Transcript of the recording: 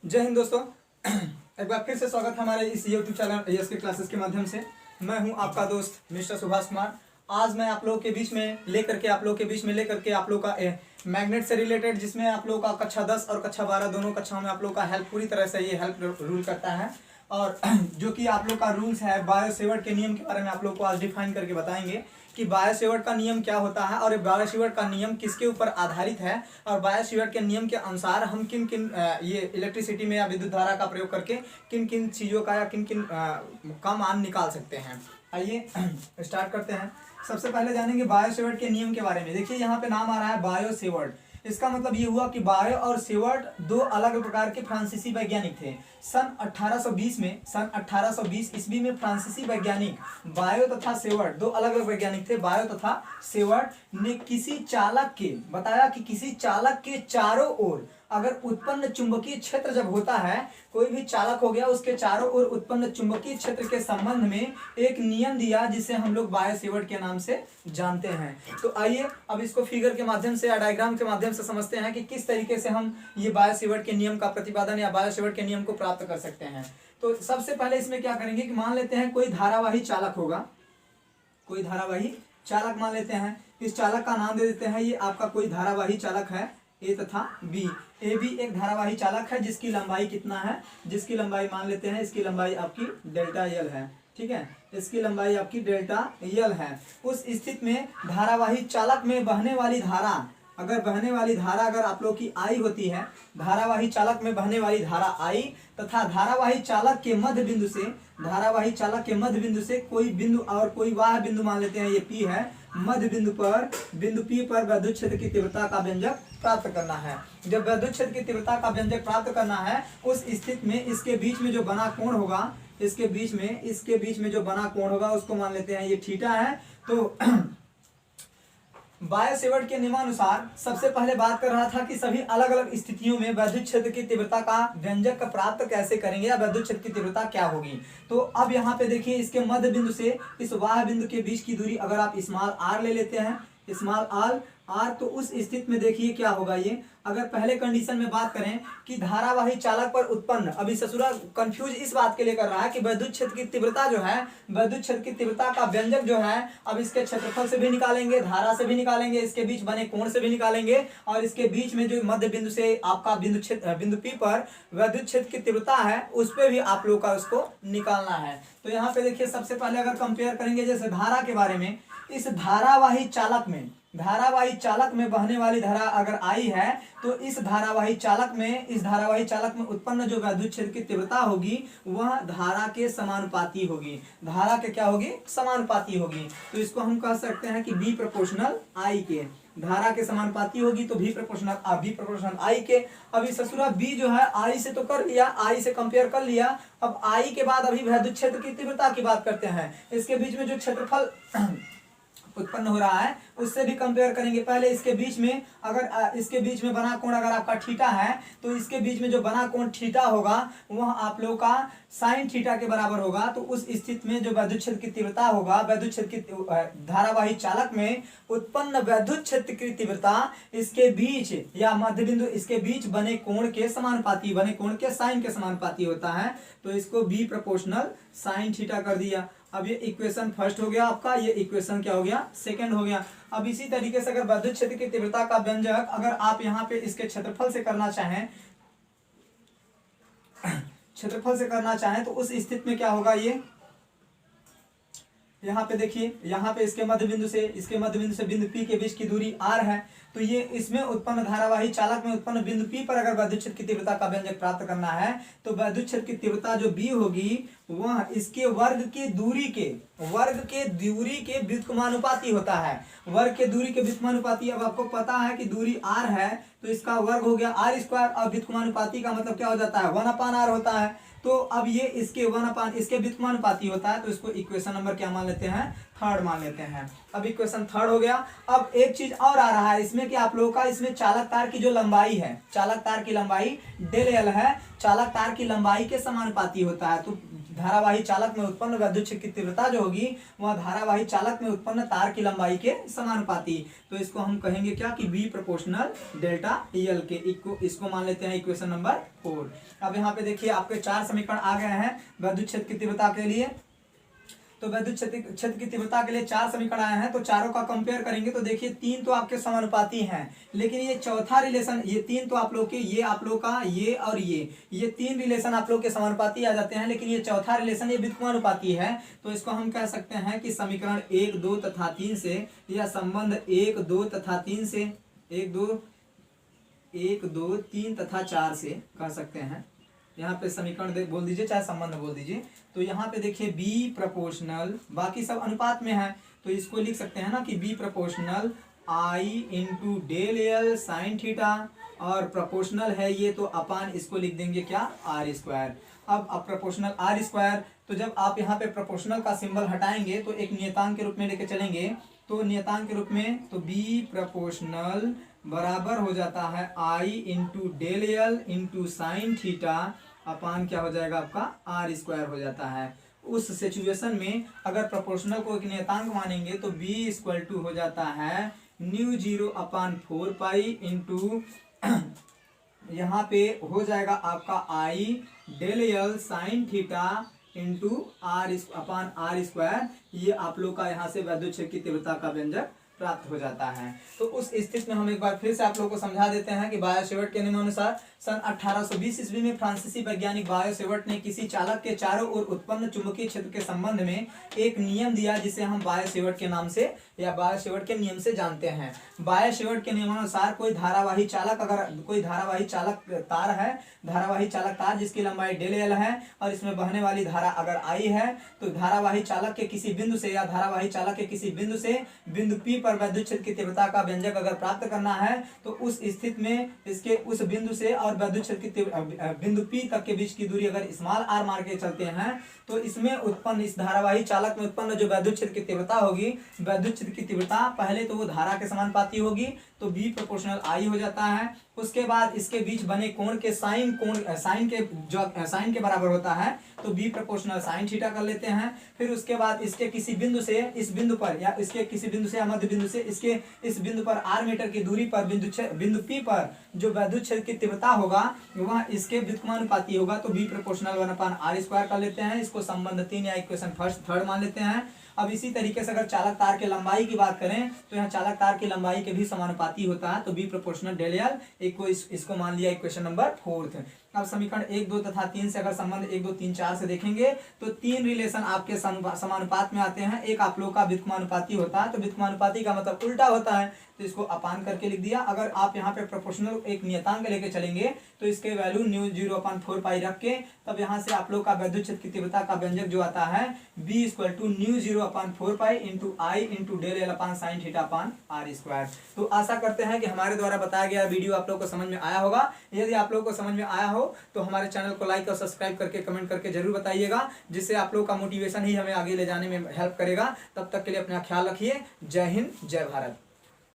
जय हिंद दोस्तों। एक बार फिर से स्वागत है हमारे इस यूट्यूब चैनल एएसके क्लासेस के माध्यम से। मैं हूं आपका दोस्त मिस्टर सुभाष कुमार। आज मैं आप लोगों के बीच में लेकर के आप लोगों का मैग्नेट से रिलेटेड, जिसमें आप लोगों का कक्षा 10 और कक्षा 12 दोनों कक्षाओं में आप लोगों का हेल्प पूरी तरह से ये हेल्प रूल करता है। और जो कि आप लोग का रूल्स है बायो-सेवर्ट के नियम के बारे में आप लोग को आज डिफाइन करके बताएंगे कि बायो-सेवर्ट का नियम क्या होता है और बायो-सेवर्ट का नियम किसके ऊपर आधारित है, और बायो-सेवर्ट के नियम के अनुसार हम किन किन ये इलेक्ट्रिसिटी में या विद्युत धारा का प्रयोग करके किन किन चीज़ों का या किन किन का मान निकाल सकते हैं। आइए स्टार्ट करते हैं। सबसे पहले जानेंगे बायो-सेवर्ट के नियम के बारे में। देखिए यहाँ पे नाम आ रहा है बायो-सेवर्ट। इसका मतलब ये हुआ कि बायो और सेवर्ट दो अलग प्रकार के फ्रांसीसी वैज्ञानिक थे। सन 1820 ईस्वी में फ्रांसीसी वैज्ञानिक बायो तथा सेवर्ट, दो अलग अलग वैज्ञानिक थे, बायो तथा सेवर्ट ने किसी चालक के बताया कि किसी चालक के चारों ओर अगर उत्पन्न चुंबकीय क्षेत्र जब होता है, कोई भी चालक हो गया, उसके चारों ओर उत्पन्न चुंबकीय क्षेत्र के संबंध में एक नियम दिया जिसे हम लोग बायो-सेवर्ट के नाम से जानते हैं। तो आइए अब इसको फिगर के माध्यम से या डायग्राम के माध्यम से समझते हैं कि किस तरीके से हम ये बायो-सेवर्ट के नियम का प्रतिपादन या बायो-सेवर्ट के नियम को प्राप्त कर सकते हैं। तो सबसे पहले इसमें क्या करेंगे कि मान लेते हैं कोई धारावाही चालक होगा, कोई धारावाही चालक मान लेते हैं। इस चालक का नाम दे देते हैं, ये आपका कोई धारावाही चालक है ए तथा बी। ए बी एक धारावाही चालक है जिसकी लंबाई कितना है, जिसकी लंबाई मान लेते हैं, इसकी लंबाई आपकी डेल्टा एल है। ठीक है, इसकी लंबाई आपकी डेल्टा एल है। उस स्थिति में धारावाही चालक में बहने वाली धारा, अगर आप लोग की आई होती है, धारावाही चालक में बहने वाली धारा आई तथा धारावाही चालक के मध्य बिंदु से कोई बिंदु और कोई वाह बिंदु मान लेते हैं, ये पी है, मध्य बिंदु पी पर विद्युत क्षेत्र की तीव्रता का व्यंजक प्राप्त करना है। जब विद्युत क्षेत्र की तीव्रता का व्यंजक प्राप्त करना है, उस स्थिति में इसके बीच में जो बना कोण होगा, इसके बीच में जो बना कोण होगा उसको मान लेते हैं ये थीटा है। तो बायो-सेवर्ट के नियमानुसार सबसे पहले बात कर रहा था कि सभी अलग अलग स्थितियों में विद्युत क्षेत्र की तीव्रता का व्यंजक प्राप्त कैसे करेंगे या विद्युत क्षेत्र की तीव्रता क्या होगी। तो अब यहाँ पे देखिए, इसके मध्य बिंदु से इस वाह बिंदु के बीच की दूरी अगर आप स्मॉल आर ले लेते हैं, स्मॉल आर, तो उस स्थिति में देखिए क्या होगा। ये अगर पहले कंडीशन में बात करें कि धारावाही चालक पर उत्पन्न, अभी ससुरा कंफ्यूज इस बात के लिए कर रहा है कि विद्युत क्षेत्र की तीव्रता जो है, विद्युत क्षेत्र की तीव्रता का व्यंजक जो है, अब इसके क्षेत्रफल से भी निकालेंगे, धारा से भी निकालेंगे, इसके बीच बने कोण से भी निकालेंगे, और इसके बीच में जो मध्य बिंदु से आपका बिंदु पी पर विद्युत क्षेत्र की तीव्रता है, उस पर भी आप लोग का उसको निकालना है। तो यहाँ पे देखिए, सबसे पहले अगर कंपेयर करेंगे जैसे धारा के बारे में, इस धारावाही चालक में बहने वाली धारा अगर आई है, तो इस धारावाही चालक में उत्पन्न जो विद्युत क्षेत्र की तीव्रता होगी वह धारा के समानुपाती होगी। धारा के क्या होगी? समानुपाती होगी। तो इसको हम कह सकते हैं कि बी प्रोपोर्शनल आई के, धारा के समानुपाती होगी तो बी प्रोपोर्शनल आई के। अभी ससुरा बी जो है आई से तो कर लिया, आई से कंपेयर कर लिया। अब आई के बाद अभी विद्युत क्षेत्र की तीव्रता की बात करते हैं। इसके बीच में जो क्षेत्रफल उत्पन्न हो रहा है उससे भी कंपेयर करेंगे। पहले इसके बीच में बना कोण अगर आपका थीटा है, तो इसके बीच में जो बना कोण थीटा होगा वह आप लोगों का साइन थीटा के बराबर होगा। तो उस स्थिति में जो विद्युत क्षेत्र की तीव्रता होगा, धारावाही चालक में उत्पन्न विद्युत क्षेत्र की तीव्रता इसके बीच या मध्य बिंदु इसके बीच बने कोण के समानुपाती, बने कोण के साइन के समानुपाती होता है। तो इसको बी प्रोपोर्शनल साइन थीटा कर दिया। अब ये इक्वेशन फर्स्ट हो गया आपका, ये इक्वेशन क्या हो गया? सेकंड हो गया। अब इसी तरीके से अगर विद्युत क्षेत्र की तीव्रता का व्यंजक अगर आप यहाँ पे इसके क्षेत्रफल से करना चाहें तो उस स्थिति में क्या होगा? ये यहाँ पे देखिए, यहाँ पे इसके मध्य बिंदु से बिंदु पी के बीच की दूरी आर है। तो ये इसमें उत्पन्न धारावाही चालक में उत्पन्न बिंदु पी पर अगर विद्युत क्षेत्र की तीव्रता का व्यंजक प्राप्त करना है, तो विद्युत क्षेत्र की तीव्रता जो बी होगी वह इसके वर्ग के दूरी के व्युत्क्रमानुपाती होता है। वर्ग के दूरी के व्युत्क्रमानुपाती। अब आपको पता है कि दूरी आर है तो इसका वर्ग हो गया आर स्क्वायर, और व्युत्क्रमानुपाती का मतलब क्या हो जाता है? 1/r होता है। तो अब ये इसके व्युत्क्रमानुपाती होता है। तो इसको इक्वेशन नंबर क्या मान लेते हैं? थर्ड मान लेते हैं। अब इक्वेशन थर्ड हो गया। अब एक चीज और आ रहा है इसमें कि आप लोगों का इसमें चालक तार की जो लंबाई है, चालक तार की लंबाई डेल एल है, चालक तार की लंबाई के समानुपाती होता है। तो धारावाही चालक में उत्पन्न विद्युत क्षेत्र की तीव्रता जो होगी वह धारावाही चालक में उत्पन्न तार की लंबाई के समानुपाती। तो इसको हम कहेंगे क्या कि बी प्रोपोर्शनल डेल्टा एल के। इसको मान लेते हैं इक्वेशन नंबर 4। अब यहाँ पे देखिए आपके 4 समीकरण आ गए हैं विद्युत क्षेत्र की तीव्रता के लिए। तो विद्युत क्षेत्र की तीव्रता के लिए 4 समीकरण आए हैं, तो चारों का कंपेयर करेंगे तो देखिए 3 तो आपके समानुपाती हैं, लेकिन ये चौथा रिलेशन, ये 3 तो आप लोग के, ये आप लोग का, ये और ये 3 रिलेशन आप लोग के समानुपाती आ जाते हैं, लेकिन ये चौथा रिलेशन ये व्युत्क्रमानुपाती है। तो इसको हम कह सकते हैं कि समीकरण 1, 2 तथा 3 से, या संबंध 1, 2 तथा 3 से, 1, 2, 3 तथा 4 से कह सकते हैं। यहाँ पे समीकरण बोल दीजिए चाहे संबंध बोल दीजिए। तो यहाँ पे देखिए बी प्रोपोर्शनल, बाकी सब अनुपात में है, तो इसको लिख सकते हैं ना कि B proportional I into del L sine theta, और प्रोपोर्शनल है ये तो अपान इसको लिख देंगे क्या, आर स्क्वायर। अब प्रोपोर्शनल आर स्क्वायर, तो जब आप यहाँ पे प्रोपोर्शनल का सिंबल हटाएंगे तो एक नियतांक के रूप में लेके चलेंगे, तो नियतांक के रूप में तो बी प्रोपोर्शनल बराबर हो जाता है I into del L into sine theta upon क्या हो जाएगा आपका आर स्क्वायर हो जाता है। उस सिचुएशन में अगर प्रोपोर्शनल को एक नियतांक मानेंगे तो बी इक्वल टू हो जाता है न्यू 0 अपान 4 पाई इंटू यहाँ पे हो जाएगा आपका I del L sine theta into R upon R square. ये आप लोग का यहाँ से विद्युत क्षेत्र की तीव्रता का व्यंजक प्राप्त हो जाता है। तो उस स्थिति में हम एक बार फिर से आप लोगों को समझा देते हैं कि बायो-सेवर्ट के नियमानुसार सन 1820 ईस्वी में फ्रांसीसी वैज्ञानिक बायो-सेवर्ट ने किसी चालक के चारों ओर उत्पन्न चुंबकीय क्षेत्र के संबंध में एक नियम दिया जिसे हम बायो-सेवर्ट के नाम से या बायो-सेवर्ट के नियम से जानते हैं। बायो-सेवर्ट के नियमानुसार कोई धारावाही चालक, अगर कोई धारावाही चालक तार है, धारावाही चालक तार जिसकी लंबाई डेल एल है और इसमें बहने वाली धारा अगर आई है, तो धारावाही चालक के किसी बिंदु से या धारावाही चालक के किसी बिंदु से बिंदु P पर विद्युत क्षेत्र की तीव्रता का व्यंजक अगर प्राप्त करना है, तो उस स्थिति में इसके उस बिंदु से और विद्युत क्षेत्र की बिंदु P तक के बीच की दूरी अगर स्मॉल r मार के चलते हैं, तो इसमें उत्पन्न, इस धारावाही चालक में उत्पन्न जो विद्युत क्षेत्र की तीव्रता होगी, विद्युत क्षेत्र की तीव्रता पहले तो वो धारा के समानुपाती होगी, तो B प्रोपोर्शनल I हो जाता है। उसके बाद इसके बीच बने कोण के साइन के बराबर होता है, तो B प्रोपोर्शनल साइन थीटा कर लेते हैं। फिर उसके बाद इसके किसी बिंदु से इस बिंदु पर, या इसके किसी बिंदु से या मध्य बिंदु से इसके इस बिंदु पर r मीटर की दूरी पर बिंदु P पर जो विद्युत क्षेत्र की तीव्रता होगा वह इसके व्युत्क्रमानुपाती होगा, तो B प्रोपोर्शनल 1/r स्क्वायर कर लेते हैं। इसको संबंध 3 या इक्वेशन थर्ड मान लेते हैं। अब इसी तरीके से अगर चालक तार के लंबाई की बात करें तो यहाँ चालक तार की लंबाई के भी समानुपाती होता है, तो बी प्रोपोर्शनल डेल एल इसको मान लिया इक्वेशन नंबर 4। अब समीकरण 1, 2 तथा 3 से अगर संबंध 1, 2, 3, 4 से देखेंगे तो 3 रिलेशन आपके समानुपात में आते हैं। एक आप लोग का व्युत्क्रमानुपाती होता है, तो व्युत्क्रमानुपाती का मतलब उल्टा होता है, तो इसको अपान करके लिख दिया। अगर आप यहाँ पे प्रोपोर्शनल एक नियतांक लेके चलेंगे तो इसके वैल्यू न्यू 0 अपान 4 पाई रख के तब यहाँ से आप लोग का विद्युत क्षेत्र की तीव्रता का व्यंजक जो आता है B equal to mu 0 upon 4 pi into I into del L upon sine theta upon R square. तो आशा करते हैं कि हमारे द्वारा बताया गया वीडियो आप लोग को समझ में आया होगा। यदि आप लोग को समझ में आया हो तो हमारे चैनल को लाइक और सब्सक्राइब करके कमेंट करके जरूर बताइएगा, जिससे आप लोग का मोटिवेशन ही हमें आगे ले जाने में हेल्प करेगा। तब तक के लिए अपना ख्याल रखिए। जय हिंद, जय भारत।